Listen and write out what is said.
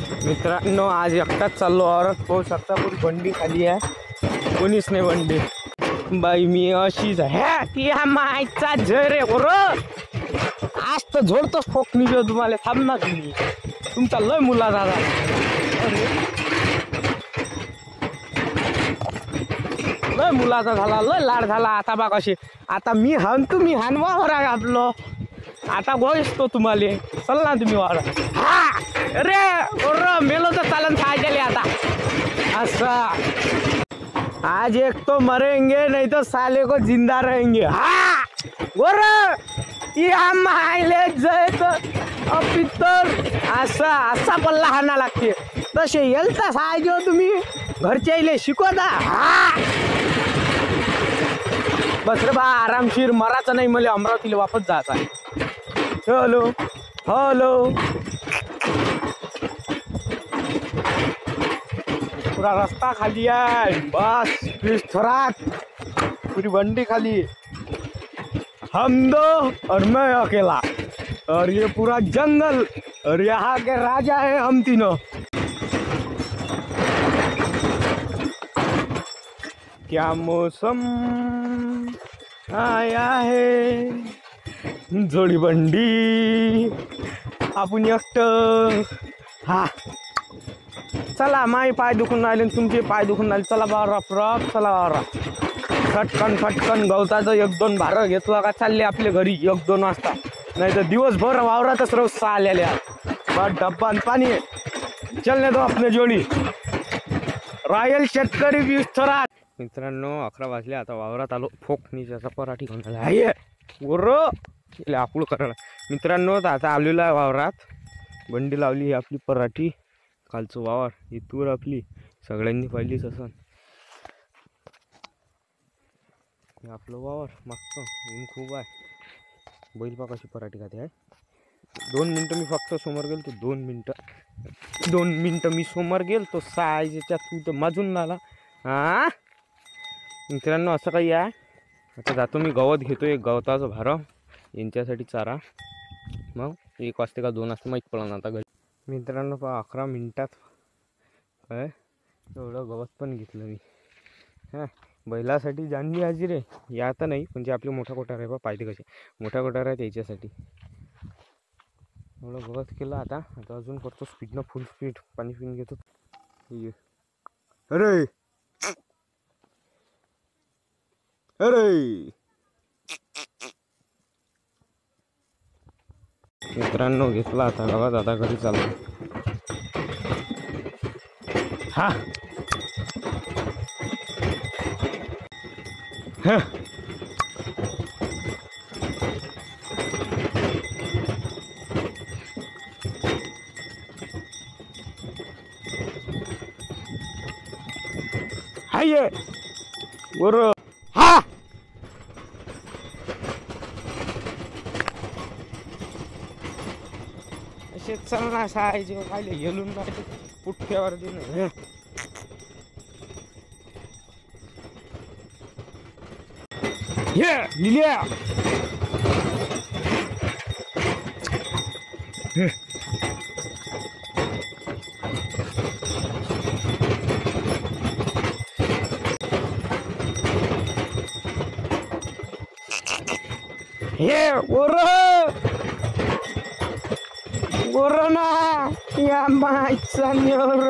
मित्रांनो आज एकटाच चाललो औरत पाहू शकता पूरी बंडी खाली आहे कोणीच नाही बंडी बाई मी अशीच आहे ती मायचा जय रे ओर आज तर झोडतोच फोक निघो तुम्हाला थांब ना तुम्ही तुमचा लय मुला दादा लय मुलाचा झाला लय लाड झाला आता बा कशी आता मी हान तुम्ही हान वावर आहे आपलं आता गोष्ट तुम्हाला चल ना तुम्ही वावर हा अरे ओर मेलो तर चालन पाहिजे आता असा आज एक तो मरेंगे नहीं तो साले को जिंदा रहेंगे हा गोर हम आयले जय तर पित्तर असा असा पल्ला हाना लागते तसे येलता सायजो तुम्ही घरच्याले शिकवता हा बस रे बा आरामशीर मराचं नाही मला अमरावतीला वापस जायचं आहे हॅलो हॅलो पूरा रास्ता खाली है बस प्लीज थोरात पूरी बंडी खाली हम दो और मैं अकेला और ये पूरा जंगल और यहाँ के राजा है हम तीनों क्या मौसम आया है जोडी बंडी आपण एकटं हा चला माई पाय दुखून राहिले तुमचे पाय दुखून राहिले चला बा रफ रफ चला रफ फटकन फटकन गवताचं एक दोन भारं घेतला का चालले आपल्या घरी एक दोन वाजता नाही तर दिवसभर वावरातच रोज आलेल्या बा डब्बा पाणी चलने दो आपले जोडी रॉयल शेतकरी विस्तरात मित्रांनो 11 वाजले आता वावरात आलो फोकणीचा पराठी घेऊन आला आहे वर आकुळ करायला मित्रांनो आता आलेलो आहे वावरात बंडी लावली ही आपली पराठी कालचं वावर ही तूर आपली सगळ्यांनी पाहिलीच असं आपलं वावर मागचं ऊन खूप आहे बैल पा कशी पराठी खाते आहे 2 मिनटं मी फक्त समोर गेलो तो 2 मिनटं मी समोर गेलो तो सायच्या तू तर माजून आला हा मित्रांनो असं काही आहे आता जातो मी गवत घेतो एक गवताचं भारं यांच्यासाठी चारा मग 1 वाजता का 2 वाजता माहीत पडलं आता घरी मित्रांनो 11 मिनटात काय एवढं गवत पण घेतलं मी हां बैलासाठी जाणली हाजी रे या तर नाही म्हणजे आपले मोठा कोठार आहे बा पाहिजे कसे मोठा कोठार आहे त्याच्यासाठी एवढं गवत केलं आता अजून करतो स्पीडनं फुल स्पीड पाणी पिऊन घेतो अरे अरे मित्रांनो घेतला आता गवत आता घरी चाललो हा हाय वर हा असे चलना सायजे काय येलून नाही पुठ्यावर दिन ये लिया हे ओर ना या मायचा न्योर